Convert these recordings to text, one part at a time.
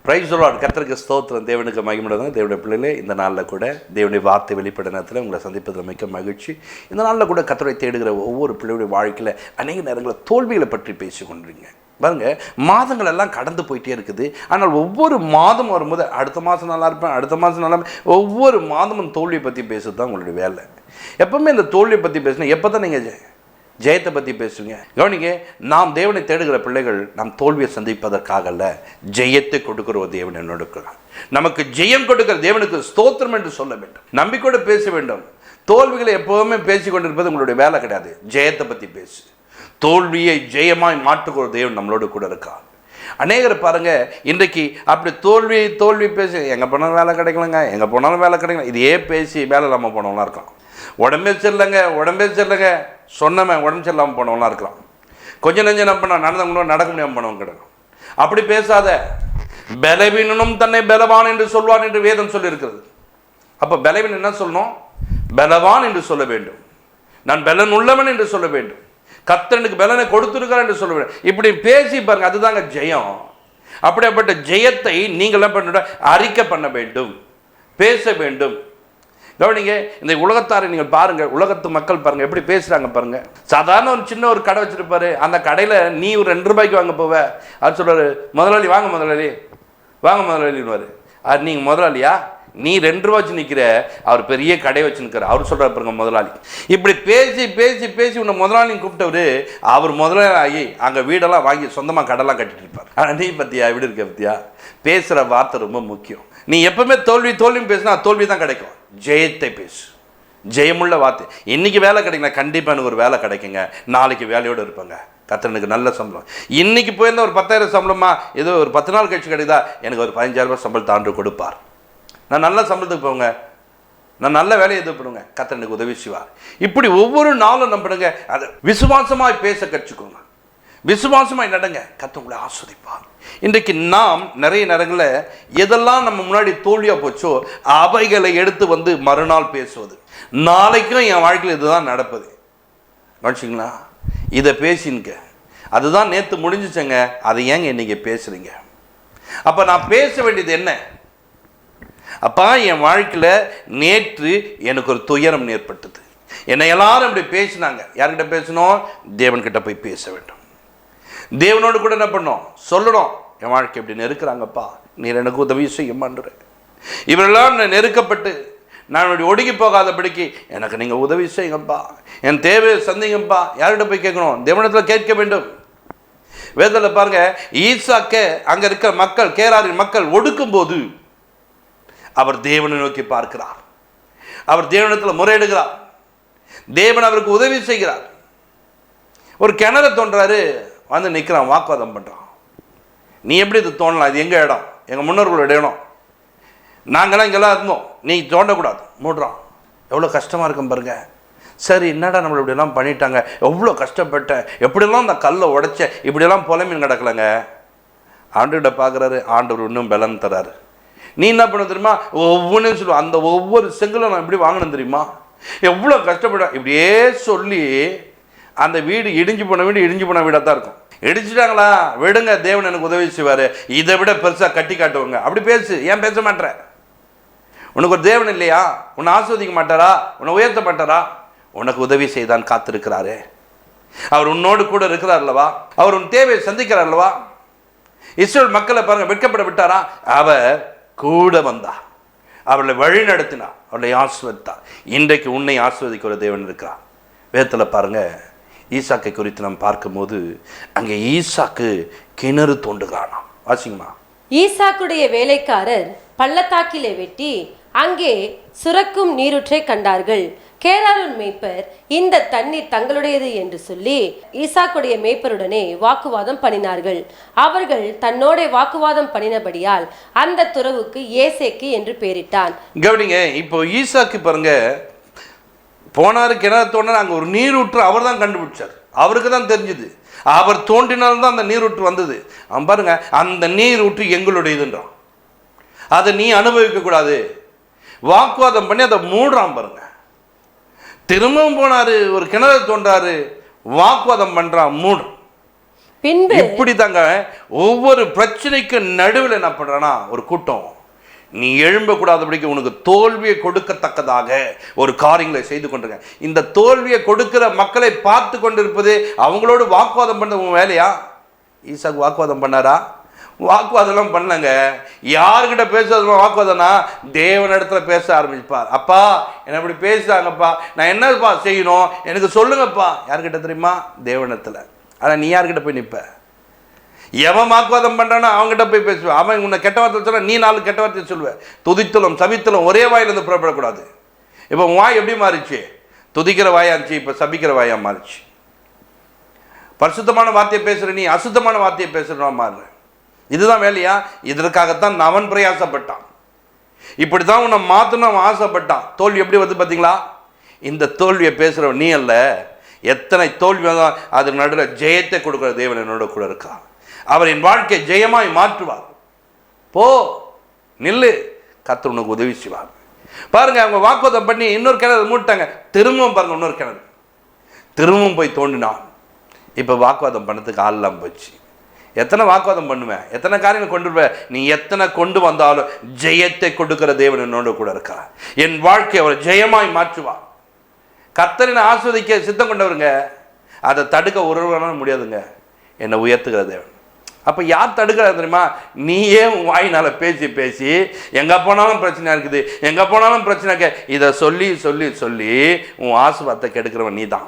Praise the Lord. கர்த்தருக்கு ஸ்தோத்திரம். தேவனுக்கு மகிமையுண்டாக. தேவனுடைய பிள்ளைகளே, இந்த நாளில் கூட தேவனுடைய வார்த்தை வெளிப்பட நேரத்தில் உங்களை சந்திப்பதில் மிக்க மகிழ்ச்சி. இந்த நாளில் கூட கர்த்தரை தேடுகிற ஒவ்வொரு பிள்ளையுடைய வாழ்க்கையில் அநேக நேரங்களில் தோல்விகளை பற்றி பேசி கொண்டிருங்க. பாருங்க, மாதங்கள் எல்லாம் கடந்து போயிட்டே இருக்குது. ஆனால் ஒவ்வொரு மாதம் வரும்போது அடுத்த மாதம் நல்லா இருப்பேன், அடுத்த மாதம் நல்லா ஒவ்வொரு மாதமும் தோல்வியை பற்றி பேசுறது தான் உங்களுடைய வேலை. எப்பவுமே இந்த தோல்வியை பற்றி பேசினா எப்போ தான் நீங்கள் ஜெயத்தை பற்றி பேசுவீங்க? கவனிங்க, நாம் தேவனை தேடுகிற பிள்ளைகள் நாம் தோல்வியை சந்திப்பதற்காக அல்ல, ஜெயத்தை கொடுக்கிற ஒரு தேவன் என்னோட இருக்கிறார். நமக்கு ஜெயம் கொடுக்கிற தேவனுக்கு ஸ்தோத்திரம் என்று சொல்ல வேண்டும், நம்பிக்கையோடு பேச வேண்டும். தோல்விகளை எப்போவுமே பேசி கொண்டிருப்பது உங்களுடைய வேலை கிடையாது. ஜெயத்தை பற்றி பேசு. தோல்வியை ஜெயமாய் மாற்றுகிற தேவன் நம்மளோட கூட இருக்கார். அநேகர் பாருங்க, இன்றைக்கு அப்படி தோல்வி பேசி எங்கே போனாலும் வேலை கிடைக்கலங்க, எங்கே போனாலும் வேலை கிடைக்கல, இதையே பேசி வேலை இல்லாமல் போனவங்களாம் இருக்கலாம். உடம்பே சரியில்லைங்க சொன்னவன் உடம்பு சரியில்லாமல் போனவங்களாம் இருக்கலாம். கொஞ்சம் நெஞ்சம் என்ன பண்ண நடந்தவங்களும் நடக்க முடியாமல் போனவங்க கிடக்கும். அப்படி பேசாத. பலவீனனும் தன்னை பலவான் என்று சொல்வான் என்று வேதம் சொல்லியிருக்கிறது. அப்போ பலவீன் என்ன சொல்லணும்? பலவான் என்று சொல்ல வேண்டும். நான் பலன் உள்ளவன் என்று சொல்ல வேண்டும். கர்த்தனுக்கு பலனை கொடுத்திருக்கிறார் என்று சொல்ல வேண்டும். இப்படி பேசி பாருங்க, அதுதாங்க ஜெயம். அப்படிப்பட்ட ஜெயத்தை நீங்கள் என்ன பண்ண அறிக்கை பண்ண வேண்டும், பேச வேண்டும். கவனிங்க, இந்த உலகத்தாரை நீங்கள் பாருங்க, உலகத்து மக்கள் பாருங்க எப்படி பேசுறாங்க பாருங்க. சாதாரண ஒரு சின்ன ஒரு கடை வச்சிருப்பாரு, அந்த கடையில நீ ஒரு 2 ரூபாய்க்கு வாங்க போவ, அது சொல்றாரு முதலாளி வாங்க முதலாளின்னு. அது நீங்க முதலாளியா? நீ 2 ரூபா வச்சு நிற்கிற, அவர் பெரிய கடை வச்சு நிற்கிற, அவர் சொல்றாரு பாருங்க முதலாளி. இப்படி பேசி பேசி பேசி உன்னை முதலாளின்னு கூப்பிட்டவரு அவர் முதலாளி ஆகி அங்கே வீடெல்லாம் வாங்கி சொந்தமாக கடைலாம் கட்டிட்டு இருப்பார். ஆனால் நீ பத்தியா எப்படி இருக்க பத்தியா? பேசுகிற வார்த்தை ரொம்ப முக்கியம். நீ எப்பவுமே தோல்வியும் பேசினா தோல்வி தான் கிடைக்கும். ஜெயத்தை பேசு, ஜெயமுள்ள வார்த்தை. இன்னைக்கு வேலை கிடைக்கல, கண்டிப்பாக எனக்கு ஒரு வேலை கிடைக்குங்க, நாளைக்கு வேலையோடு இருப்பேங்க, கர்த்தனுக்கு நல்ல சம்பளம். இன்னைக்கு போயிருந்தா ஒரு 10,000 சம்பளமா, ஏதோ ஒரு 10 நாள் கழிச்சு கிடைக்குதா, எனக்கு ஒரு 15,000 ரூபாய் சம்பளத்தை ஆண்டு கொடுப்பார். நான் நல்ல சம்பளத்துக்கு போங்க, நான் நல்ல வேலையை எதிர்ப்படுங்க, கர்த்தனுக்கு உதவி செய்வார். இப்படி ஒவ்வொரு நாளும் நம்பிடுங்க. அதை விசுவாசமாய் பேச கற்றுக்கோங்க, விசுவாசமாய் நடங்க, கர்த்தர் உங்களை ஆஸ்வதிப்பார். இன்றைக்கு நாம் நிறைய நேரங்களில் எதெல்லாம் நம்ம முன்னாடி தோல்வியாக போச்சோ அவைகளை எடுத்து வந்து மறுநாள் பேசுவது. நாளைக்கும் என் வாழ்க்கையில் இதுதான் நடப்பது, கவனிச்சிங்களா? இதை பேசினுங்க, அதுதான் நேற்று முடிஞ்சிச்சங்க, அதை ஏங்க இன்னைக்கு பேசுறீங்க? அப்போ நான் பேச வேண்டியது என்ன? அப்பா, என் வாழ்க்கையில் நேற்று எனக்கு ஒரு துயரம் ஏற்பட்டது, என்னை எல்லாரும் இப்படி பேசினாங்க. யார்கிட்ட பேசணும்? தேவன்கிட்ட போய் பேச வேண்டும். தேவனோடு கூட என்ன பண்ணோம்? சொல்லணும், என் வாழ்க்கை இப்படி நெருக்கிறாங்கப்பா, நீர் எனக்கு உதவி செய்யுமான்ற. இவரெல்லாம் நெருக்கப்பட்டு நான் ஒடுங்கி போகாதபடிக்கு எனக்கு நீங்கள் உதவி செய்யுங்கப்பா, என் தேவையை சந்திங்கப்பா. யார்கிட்ட போய் கேட்கணும்? தேவனிடத்தில் கேட்க வேண்டும். வேதத்தில் பாருங்க, ஈசாக்கே அங்கே இருக்கிற மக்கள், கேராரின் மக்கள் ஒடுக்கும் போது அவர் தேவனை நோக்கி பார்க்கிறார், அவர் தேவனிடத்தில் முறையிடுகிறார், தேவன் அவருக்கு உதவி செய்கிறார். ஒரு கிணறு தோன்றாரு, வந்து நிற்கிறான், வாக்குவாதம் பண்ணுறான். நீ எப்படி இது தோணலாம்? இது எங்கள் இடம், எங்கள் முன்னோர்களோட இடம், நாங்களாம் இங்கெல்லாம் இருந்தோம், நீ தோண்டக்கூடாது, மூடுறான். எவ்வளோ கஷ்டமாக இருக்கும் பாருங்க. சரி, என்னடா நம்மளை இப்படியெல்லாம் பண்ணிட்டாங்க, எவ்வளோ கஷ்டப்பட்டேன், எப்படியெல்லாம் அந்த கல்லை உடைச்ச, இப்படியெல்லாம் புலமின் கிடக்கலைங்க. ஆண்டவர்கிட்ட பார்க்குறாரு, ஆண்டவர் இன்னும் பலன் தராரு. நீ என்ன பண்ண தெரியுமா? ஒவ்வொன்றும் சொல்லுவோம், அந்த ஒவ்வொரு செங்கலும் நான் எப்படி வாங்கணும் தெரியுமா, எவ்வளோ கஷ்டப்பட்டேன் இப்படியே சொல்லி அந்த வீடு இடிஞ்சு போன வீடாக தான் இருக்கும். இடிச்சுட்டாங்களா, விடுங்க, தேவன் எனக்கு உதவி செய்வார், இதை விட பெருசாக கட்டி காட்டுவாங்க. அப்படி பேசு. ஏன் பேச மாட்டேற? உனக்கு ஒரு தேவன் இல்லையா? உன்னை ஆஸ்வதிக்க மாட்டாரா? உன்னை உயர்த்த மாட்டாரா? உனக்கு உதவி செய்தான் காத்திருக்கிறாரு. அவர் உன்னோடு கூட இருக்கிறார் அல்லவா? அவர் உன் தேவையை சந்திக்கிறார் அல்லவா? இஸ்ரவேல் மக்களை பாருங்க, வெட்கப்பட விட்டாரா? அவர் கூட வந்தார், அவர்களை வழி நடத்தினார், அவர்களை ஆஸ்வதித்தார். இன்றைக்கு உன்னை ஆஸ்வதிக்கிற தேவன் இருக்கிறார். வேதத்தில் பாருங்க, ஈசாக்கை குறித்து நாம் பார்க்கும்போது அங்கே ஈசாக்கு கிணறு தோண்டுகிறானாம். வாசிங்கம்மா. ஈசாக்குடைய வேலைக்காரர் பள்ளத்தாக்கிலே வெட்டி அங்கே சுரக்கும் நீரூற்றை கண்டார்கள். கேராரின் மேய்ப்பர் இந்த தண்ணீர் தங்களுடையது என்று சொல்லி ஈசாக்குடைய மேய்ப்பருடனே வாக்குவாதம் பண்ணினார்கள். அவர்கள் தன்னோட வாக்குவாதம் பண்ணினபடியால் அந்த துறவுக்கு ஏசேக்கு என்று பெயரிட்டான். கவனிங்க, இப்போ ஈசாக்கு பாருங்க, போனாரு, கிணறு தோண்டினார், அங்கே ஒரு நீரூற்று அவர் தான் கண்டுபிடிச்சார். அவருக்கு தான் தெரிஞ்சுது, அவர் தோண்டினால்தான் அந்த நீரூற்று வந்தது. அவன் பாருங்க, அந்த நீரூற்று எங்களுடையதுன்றான், அதை நீ அனுபவிக்க கூடாது, வாக்குவாதம் பண்ணி அதை மூடுறான் பாருங்க. திரும்பவும் போனாரு, ஒரு கிணறு தோன்றாரு, வாக்குவாதம் பண்றான், மூடு. பின்பு இப்படி தாங்க ஒவ்வொரு பிரச்சனைக்கு நடுவில் என்ன பண்றானா ஒரு கூட்டம், நீ எழும்பக்கூடாதபடிக்கு உனக்கு தோல்வியை கொடுக்கத்தக்கதாக ஒரு காரியங்களை செய்து கொண்டிருக்க. இந்த தோல்வியை கொடுக்கிற மக்களை பார்த்து கொண்டிருப்பது, அவங்களோடு வாக்குவாதம் பண்ண உன் வேலையா? ஈசாக்கு வாக்குவாதம் பண்ணாரா? வாக்குவாதம்லாம் பண்ணலங்க. யாருக்கிட்ட பேசுறது வாக்குவாதம்னா தேவனிடத்துல பேச ஆரம்பிப்பார். அப்பா என்ன இப்படி பேசுறாங்கப்பா, நான் என்னப்பா செய்யணும் எனக்கு சொல்லுங்கப்பா. யார்கிட்ட தெரியுமா? தேவனிடத்துல. ஆனால் நீ யார்கிட்ட போய் நிற்ப? எவன் வாக்குவாதம் பண்ணுறானோ அவங்ககிட்ட போய் பேசுவேன். அவன் உன்னை கெட்ட வார்த்தை சொன்னா நீ 4 கெட்ட வார்த்தை சொல்லுவேன். துதித்தலும் சபித்தலும் ஒரே வாயிலிருந்து புறப்படக்கூடாது. இப்போ வாய் எப்படி மாறிச்சு? துதிக்கிற வாயா இருந்துச்சு, இப்போ சபிக்கிற வாயா மாறிச்சு. பரிசுத்தமான வார்த்தையை பேசுகிற நீ அசுத்தமான வார்த்தையை பேசுகிறா மாறுற. இதுதான் வேலையா? இதற்காகத்தான் அவன் பிரயாசப்பட்டான். இப்படி தான் உன்னை மாற்றணும் அவன் ஆசைப்பட்டான். தோல்வி எப்படி வந்து பார்த்தீங்களா? இந்த தோல்வியை பேசுகிறவன் நீ அல்ல. எத்தனை தோல்வி தான் அது நடுவில் ஜெயத்தை கொடுக்குற தேவன் என்னோட கூட இருக்கா. அவர் என் வாழ்க்கை ஜெயமாய் மாற்றுவார். போ, நில்லு, கர்த்தர் உனக்கு உதவி செய்வார். பாருங்க, அவங்க வாக்குவாதம் பண்ணி இன்னொரு கிணறு மூட்டாங்க. திரும்பவும் பாருங்க, இன்னொரு கிணறு திரும்பவும் போய் தோண்டினான். இப்போ வாக்குவாதம் பண்ணதுக்கு ஆள் இல்லாமல் போச்சு. எத்தனை வாக்குவாதம் பண்ணுவேன், எத்தனை காரியங்கள் கொண்டு வருவேன். நீ எத்தனை கொண்டு வந்தாலும் ஜெயத்தை கொடுக்கிற தேவன் என்னோட கூட இருக்கா. என் வாழ்க்கை அவர் ஜெயமாய் மாற்றுவார். கர்த்தரின் ஆஸ்வதிக்க சித்தம் கொண்டவருங்க. அதை தடுக்க ஒருவராலும் முடியாதுங்க. என்னை உயர்த்துகிற தேவன். அப்போ யார் தடுக்கிறது தெரியுமா? நீயே உன் வாயினால் பேசி பேசி எங்கே போனாலும் பிரச்சனை இருக்குது, எங்கே போனாலும் பிரச்சனை இதை சொல்லி சொல்லி சொல்லி உன் ஆசீர்வாதத்தை கெடுக்கிறவன் நீ தான்.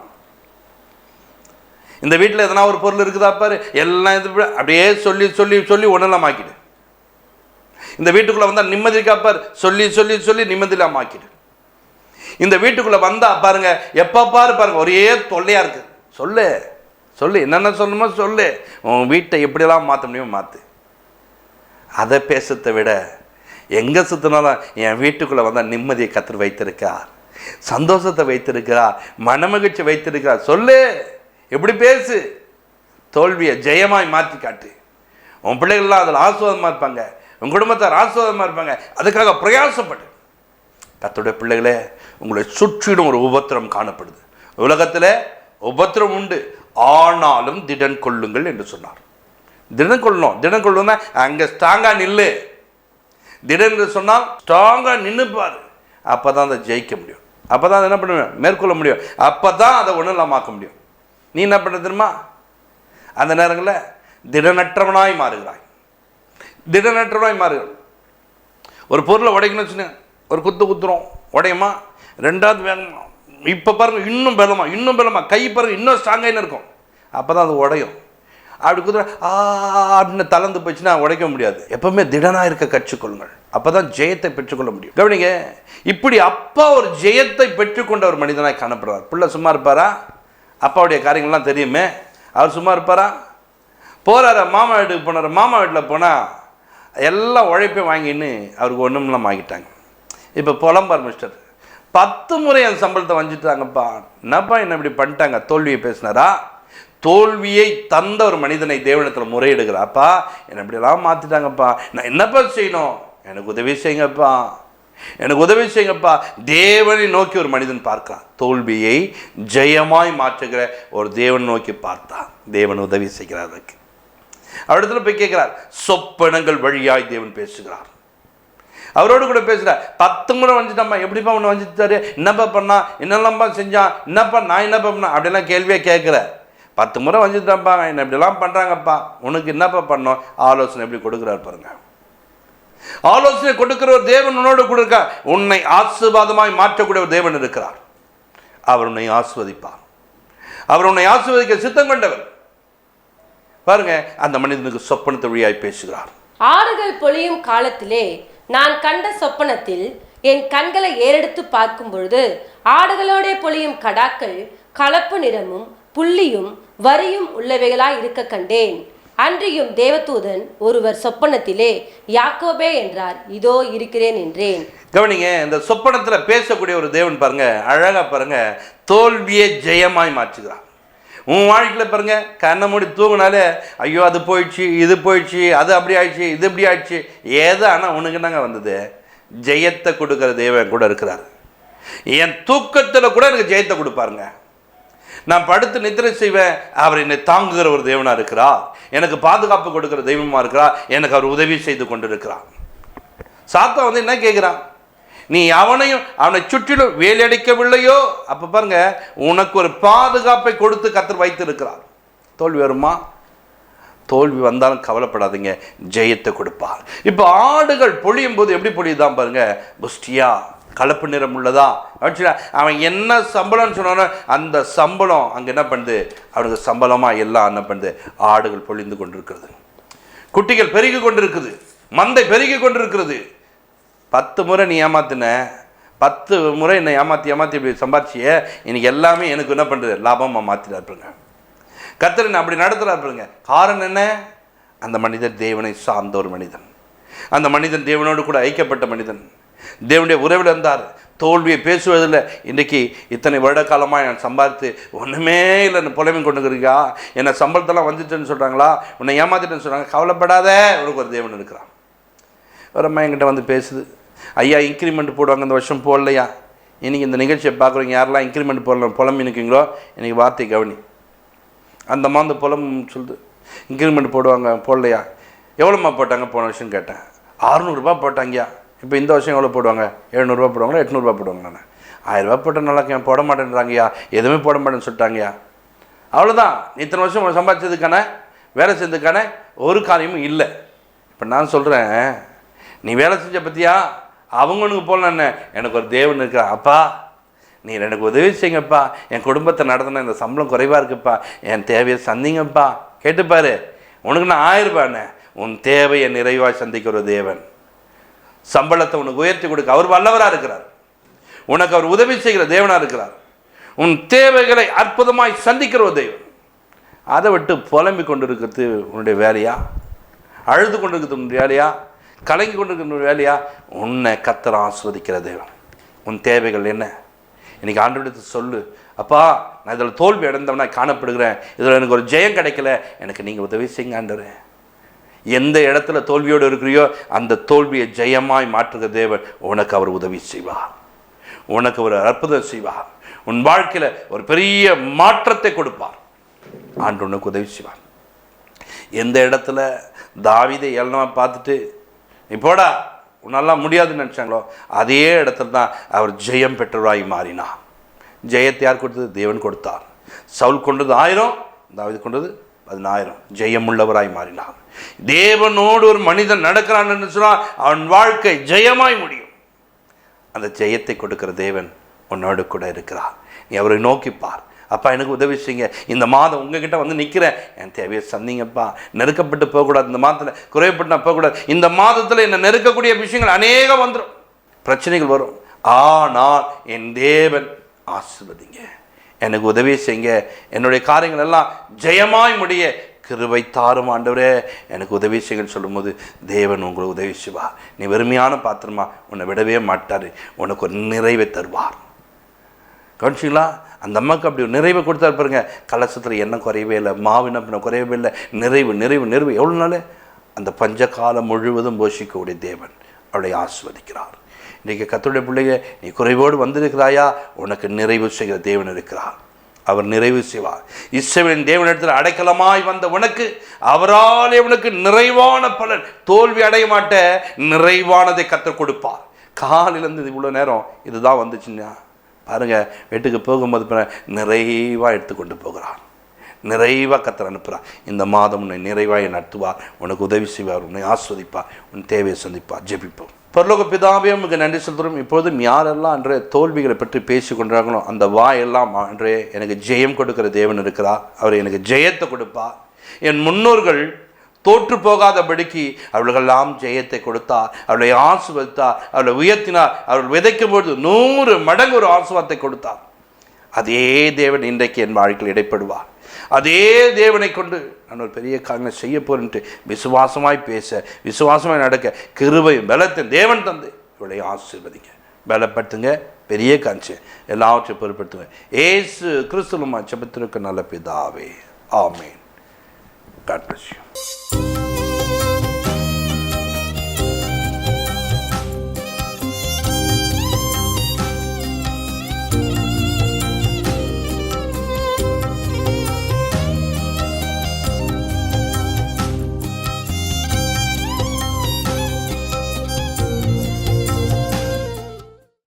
இந்த வீட்டில் எதனா ஒரு பொருள் இருக்குதா பாரு, எல்லாம் இது அப்படியே சொல்லி சொல்லி சொல்லி ஒன்றெல்லாம் ஆக்கிடு. இந்த வீட்டுக்குள்ளே வந்தால் நிம்மதி இருக்கா பாரு, சொல்லி சொல்லி சொல்லி நிம்மதியெல்லாம் ஆக்கிடு. இந்த வீட்டுக்குள்ளே வந்தால் பாருங்க, எப்போ பாரு பாருங்க ஒரே தொல்லையாக இருக்குது. சொல்லு சொல்லு, என்னென்ன சொல்லணுமோ சொல்லு. உன் வீட்டை எப்படியெல்லாம் மாற்ற முடியுமோ மாற்று. அதை பேசுறதை விட எங்கே சுற்றினாலும் என் வீட்டுக்குள்ளே வந்தால் நிம்மதியை கர்த்தர் வைத்திருக்கார், சந்தோஷத்தை வைத்திருக்கிறார், மனமகிழ்ச்சி வைத்திருக்கிறார். சொல்லு, எப்படி பேசு. தோல்வியை ஜெயமாய் மாற்றி காட்டு. உன் பிள்ளைகள்லாம் அதில் ஆசுவாதமாக இருப்பாங்க, உன் குடும்பத்தார் ஆசுவாதமாக இருப்பாங்க. அதுக்காக பிரயாசப்படு. கர்த்தருடைய பிள்ளைகளே, உங்களை சுற்றிடும் ஒரு உபத்திரம் காணப்படுது. உலகத்தில் உபத்திரம் உண்டு, ஆனாலும் திடன் கொள்ளுங்கள் என்று சொன்னார். திடன் கொள்ளணும். திடன் கொள்ளணும்னா அங்கே ஸ்ட்ராங்காக நில்லு. திடன் என்று சொன்னால் ஸ்ட்ராங்காக நின்றுப்பார். அப்போ தான் அதை ஜெயிக்க முடியும். அப்போ தான் அதை என்ன பண்ணுவேன், மேற்கொள்ள முடியும். அப்போ தான் அதை ஒன்றும் இல்லாமல் ஆக்க முடியும். நீ என்ன பண்ண தெரியுமா? அந்த நேரங்களில் திடனற்றவனாய் மாறுகிறாய். திடனற்றவனாய் மாறுகிறாய். ஒரு பொருளை உடைக்கணும்னு வச்சுங்க, ஒரு குத்துறோம், உடையுமா? ரெண்டாவது வேகமா, இப்போ பாருங்க இன்னும் பலமா, இன்னும் பலமா, கை பாருங்க இன்னும் ஸ்ட்ராங்காக இருக்கும். அப்போ தான் அது உடையும். அப்படி குத்துற அப்படின்னு தளர்ந்து போச்சுன்னா உடைக்க முடியாது. எப்பவுமே திடனாக இருக்க கற்றுக்கொள்ளுங்கள். அப்போ தான் ஜெயத்தை பெற்றுக்கொள்ள முடியும். கவனிங்க, இப்படி அப்பா ஒரு ஜெயத்தை பெற்றுக்கொண்ட ஒரு மனிதனாய் காணப்படுறார். பிள்ளை சும்மா இருப்பாரா? அப்பாவுடைய காரியங்கள்லாம் தெரியுமே, அவர் சும்மா இருப்பாரா? போகிறார மாமா வீட்டுக்கு போனார். மாமா வீட்டில் போனால் எல்லாம் உழைப்பையும் வாங்கின்னு அவருக்கு ஒன்றும்லாம் வாங்கிட்டாங்க. இப்போ புலம்பார் மிஸ்டர், 10 முறை என் சம்பளத்தை வஞ்சிட்டாங்கப்பா. என்னப்பா என்ன இப்படி பண்ணிட்டாங்க? தோல்வியை பேசினாரா? தோல்வியை தந்த ஒரு மனிதனை தேவனிடத்தில் முறையிடுகிறாப்பா, என்னை இப்படியெல்லாம் மாற்றிட்டாங்கப்பா, நான் என்னப்பா செய்யணும்? எனக்கு உதவி செய்யுங்கப்பா, எனக்கு உதவி செய்யுங்கப்பா. தேவனை நோக்கி ஒரு மனிதன் பார்க்கிறான். தோல்வியை ஜெயமாய் மாற்றுகிற ஒரு தேவன் நோக்கி பார்த்தான். தேவன் உதவி செய்கிறார். அதுக்கு அவரிடத்துல போய் கேட்கிறார். சொப்பனங்கள் வழியாய் தேவன் பேசுகிறார். அவரோடு கூட பேசுகிறார். 10 முறை வஞ்சிட்டாம்மா. எப்படிப்பா ஒன்று வஞ்சிட்டாரு? என்னப்பா பண்ணா? என்னெல்லாம்ப்பா செஞ்சான்? என்னப்பா நான் என்னப்பா பண்ணா? அப்படிலாம் கேள்வியாக கேட்குற. 10 முறை வஞ்சிட்டான்ப்பா, என்ன இப்படிலாம் பண்ணுறாங்கப்பா, உனக்கு என்னப்பா பண்ணோம்? ஆலோசனை எப்படி கொடுக்குறாரு பாருங்க. ஆலோசனை கொடுக்கிற ஒரு தேவன் உன்னோடு கூட இருக்கா. உன்னை ஆசீர்வாதமாய் மாற்றக்கூடிய ஒரு தேவன் இருக்கிறார். அவர் உன்னை ஆசீர்வதிப்பார். அவர் உன்னை ஆசீர்வதிக்க சித்தம் கொண்டவர். பாருங்க, அந்த மனிதனுக்கு சொப்பனத்தை வழியாய் பேசுகிறார். ஆறுகள் பொழியும் காலத்திலே நான் கண்ட சொப்பனத்தில் என் கண்களை ஏறெடுத்து பார்க்கும் பொழுது ஆடுகளோட பொழியும் கடாக்கள் கலப்பு நிறமும் புள்ளியும் வரியும் உள்ளவைகளாய் இருக்க கண்டேன். அன்றியும் தேவதூதன் ஒருவர் சொப்பனத்திலே யாக்கோபே என்றார். இதோ இருக்கிறேன் என்றேன். கவனிங்க, இந்த சொப்பனத்தில் பேசக்கூடிய ஒரு தேவன் பாருங்க, அழகா பாருங்க, தோல்வியை ஜெயமாய் மாற்றுகிறார். உன் வாழ்க்கையில் பாருங்க, கண்ணை மூடி தூங்கினாலே ஐயோ அது போயிடுச்சு, இது போயிடுச்சு, அது அப்படி ஆயிடுச்சு, இது இப்படி ஆயிடுச்சு, ஏதோ ஆனால் உனக்கு என்னங்க வந்தது? ஜெயத்தை கொடுக்குற தேவன் கூட இருக்கிறார். என் தூக்கத்தில் கூட எனக்கு ஜெயத்தை கொடுப்பாருங்க. நான் படுத்து நித்திரை செய்வேன், அவர் என்னை தாங்குகிற ஒரு தேவனாக இருக்கிறார், எனக்கு பாதுகாப்பு கொடுக்கிற தெய்வமாக இருக்கிறார், எனக்கு அவர் உதவி செய்து கொண்டிருக்கிறார். சாத்தான் வந்து என்ன கேட்குறான், நீ அவனையும் அவனை சுற்றிலும் வேலையடிக்கவில்லையோ? அப்போ பாருங்க, உனக்கு ஒரு பாதுகாப்பை கொடுத்து கர்த்தர் வைத்து இருக்கிறார். தோல்வி வருமா? தோல்வி வந்தாலும் கவலைப்படாதீங்க, ஜெயத்தை கொடுப்பார். இப்போ ஆடுகள் பொழியும் போது எப்படி பொழியுதான் பாருங்க, புஷ்டியா கலப்பு நிறம் உள்ளதா. அவன் என்ன சம்பளம்னு சொன்னானோ அந்த சம்பளம் அங்கே என்ன பண்ணுது, அவனுக்கு சம்பளமாக எல்லாம் என்ன பண்ணுது, ஆடுகள் பொழிந்து கொண்டிருக்கிறது, குட்டிகள் பெருகி கொண்டிருக்குது, மந்தை பெருகி கொண்டிருக்கிறது. 10 முறை நீ ஏமாத்தின, 10 முறை என்னை ஏமாற்றி இப்படி சம்பாதிச்சிய, இன்னைக்கு எல்லாமே எனக்கு என்ன பண்ணுறது, லாபமாக மாற்றிட்டு இருப்பாங்க. கர்த்தர் அப்படி நடத்துகிறாருங்க. காரணம் என்ன? அந்த மனிதன் தேவனை சார்ந்த ஒரு மனிதன், அந்த மனிதன் தேவனோடு கூட ஐக்கியப்பட்ட மனிதன், தேவனுடைய உறவில் இருந்தார். தோல்வியை பேசுவதில் இன்றைக்கி இத்தனை வருட காலமாக நான் சம்பாதித்து ஒன்றுமே இல்லைன்னு புலமை கொண்டுக்கிறீங்க, என்னை சம்பளத்தெல்லாம் வந்துட்டுன்னு சொல்கிறாங்களா, உன்னை ஏமாத்திட்டேன்னு சொல்கிறாங்க, கவலைப்படாத, உனக்கு ஒரு தேவன் இருக்கிறான். ஒரு அம்மா என்கிட்ட வந்து பேசுது, ஐயா இன்க்ரிமெண்ட் போடுவாங்க, இந்த வருஷம் போடலையா? இன்றைக்கி இந்த நிகழ்ச்சியை பார்க்குறீங்க, யாரெல்லாம் இன்க்ரிமெண்ட் போடலாம் புலம்பி நிற்கிங்களோ இன்றைக்கி வார்த்தை கவனி. அந்த அம்மா அந்த புலம் சொல்லுது, இன்க்ரிமெண்ட் போடுவாங்க, போடலையா? எவ்வளோம்மா போட்டாங்க போன வருஷம் கேட்டேன். 600 போட்டாங்கயா. இப்போ இந்த வருஷம் எவ்வளோ போடுவாங்க? 700 போடுவாங்களா 800 போடுவாங்க? நான் 1000 போட்ட நல்லா போட மாட்டேன்றாங்கய்யா, எதுவுமே போட மாட்டேன்னு சொல்லிட்டாங்கய்யா. அவ்வளோதான், இத்தனை வருஷம் சம்பாதிச்சதுக்கான வேலை செஞ்சதுக்கான ஒரு காரியமும் இல்லை. இப்போ நான் சொல்கிறேன், நீ வேலை செஞ்ச பற்றியா? அவங்களுக்கு போடலான்னு எனக்கு ஒரு தேவன் இருக்கிறா. அப்பா நீ எனக்கு உதவி செய்யுங்கப்பா, என் குடும்பத்தை நடத்தின இந்த சம்பளம் குறைவாக இருக்குப்பா, என் தேவையை சந்திங்கப்பா. கேட்டுப்பாரு, உனக்கு நான் 1000 ரூபாண்ணே, உன் தேவையை நிறைவாக சந்திக்கிற தேவன், சம்பளத்தை உனக்கு உயர்த்தி கொடுக்க அவர் வல்லவராக இருக்கிறார், உனக்கு அவர் உதவி செய்கிற தேவனாக இருக்கிறார், உன் தேவைகளை அற்புதமாய் சந்திக்கிற ஒரு தெய்வம். அதை விட்டு புலம்பிக் கொண்டு இருக்கிறது உன்னுடைய வேலையா? அழுது கொண்டு இருக்கிறது உன்னுடைய வேலையா? கலங்கி கொண்டு இருக்கிற வேலையா? உன்னை கர்த்தர் ஆசீர்வதிக்கிற தேவன். உன் தேவைகள் என்ன? இன்றைக்கி ஆண்டவரிடத்து சொல்லு, அப்பா நான் இதில் தோல்வி அடைந்தவனா காணப்படுகிறேன், இதில் எனக்கு ஒரு ஜெயம் கிடைக்கல, எனக்கு நீங்கள் உதவி செய்யுங்க ஆண்டவரே. எந்த இடத்துல தோல்வியோடு இருக்கிறியோ அந்த தோல்வியை ஜெயமாய் மாற்றுகிற தேவன் உனக்கு அவர் உதவி செய்வார், உனக்கு ஒரு அற்புதம் செய்வார், உன் வாழ்க்கையில் ஒரு பெரிய மாற்றத்தை கொடுப்பார். ஆண்டு உனக்கு உதவி செய்வார். எந்த இடத்துல தாவீதை ஏளனமாக பார்த்துட்டு நீ போடா உன்னெல்லாம் முடியாதுன்னு நினச்சாங்களோ அதே இடத்துல தான் அவர் ஜெயம் பெற்றவராய் மாறினார். ஜெயத்தை யார் கொடுத்தது? தேவன் கொடுத்தார். சவுல் கொண்டது 1000, தாவீது கொண்டது 10000. ஜெயம் உள்ளவராய் மாறினார். தேவனோடு ஒரு மனிதன் நடக்கிறான்னு சொன்னால் அவன் வாழ்க்கை ஜெயமாய் முடியும். அந்த ஜெயத்தை கொடுக்கிற தேவன் உன்னோடு கூட இருக்கிறார். நீ அவரை நோக்கிப்பார். அப்பா எனக்கு உதவி செய்யுங்க, இந்த மாதம் உங்ககிட்ட வந்து நிற்கிறேன், என் தேவையை சந்திங்கப்பா, நெருக்கப்பட்டு போகக்கூடாது, இந்த மாதத்தில் குறையப்பட்டு நான் போகக்கூடாது, இந்த மாதத்தில் என்னை நெருக்கக்கூடிய விஷயங்கள் அநேகம் வந்துடும், பிரச்சனைகள் வரும், ஆனால் என் தேவன் ஆசீர்வதிங்க, எனக்கு உதவி செய்யுங்க, என்னுடைய காரியங்கள் எல்லாம் ஜெயமாய் முடிய கிருபை தாரும் ஆண்டவரே, எனக்கு உதவி செய்யுங்கன்னு சொல்லும்போது தேவன் உங்களுக்கு உதவி செய்வார். நீ வெறுமையான பாத்திரமா, உன்னை விடவே மாட்டார், உனக்கு ஒரு நிறைவை தருவார். கவனிச்சிங்களா? அந்த அம்மாவுக்கு அப்படி ஒரு நிறைவை கொடுத்தா பாருங்க, கலசத்தில் எண்ணெய் குறையவே இல்லை, மாவின குறையவே இல்லை, நிறைவு நிறைவு நிறைவு. எவ்வளோ நாள்? அந்த பஞ்சகாலம் முழுவதும் போஷிக்கக்கூடிய தேவன் அவளை ஆசீர்வதிக்கிறார். இன்றைக்கி கர்த்தருடைய பிள்ளைங்க, நீ குறைவோடு வந்திருக்கிறாயா? உனக்கு நிறைவு செய்கிற தேவன் இருக்கிறார், அவர் நிறைவு செய்வார். இஸ்ரவேலின் தேவனிடத்தில் அடைக்கலமாய் வந்த உனக்கு அவரால் உனக்கு நிறைவான பலன், தோல்வி அடைய மாட்ட, நிறைவானதை கர்த்தர் கொடுப்பார். காலையிலேருந்து இவ்வளோ நேரம் இதுதான் வந்துச்சுன்னா பாருங்கள், வீட்டுக்கு போகும்போது நிறைவாக எடுத்துக்கொண்டு போகிறார், நிறைவாக கர்த்தர் அனுப்புகிறார். இந்த மாதம் உன்னை நிறைவாக நடத்துவார், உனக்கு உதவி செய்வார், உன்னை ஆஸ்வதிப்பார், உன் தேவையை சந்திப்பார். ஜெபிப்போம். பரலோக பிதாவே உமக்கு நன்றி சொல்கிறோம். இப்பொழுதும் யாரெல்லாம் அன்றே தோல்விகளை பற்றி பேசி கொண்டார்களோ அந்த வாயெல்லாம் அன்றே எனக்கு ஜெயம் கொடுக்கிற தேவன் இருக்கிறார், அவர் எனக்கு ஜெயத்தை கொடுப்பார். என் முன்னோர்கள் தோற்று போகாதபடிக்கு அவர்களெல்லாம் ஜெயத்தை கொடுத்தார், அவர்களை ஆசீர்வதித்தார், அவர்களை உயர்த்தினார், அவர்கள் விதைக்கும் பொழுது 100 மடங்கு ஒரு ஆசீர்வாதத்தை கொடுத்தார். அதே தேவன் இன்றைக்கு என் வாழ்க்கையில் இடைப்படுவார். அதே தேவனை கொண்டு நான் ஒரு பெரிய காரியங்களை செய்ய போறேன்ட்டு விசுவாசமாய் பேச, விசுவாசமாய் நடக்க கிருபையும் பலத்தின் தேவன் தந்து இவளை ஆசீர்வதிங்க, பலப்படுத்துங்க, பெரிய காட்சி எல்லாவற்றையும் பொருட்படுத்துங்க. ஏசு கிறிஸ்துவின் ஜெபத்திற்கு நல்ல பிதாவே, ஆமென். God bless you.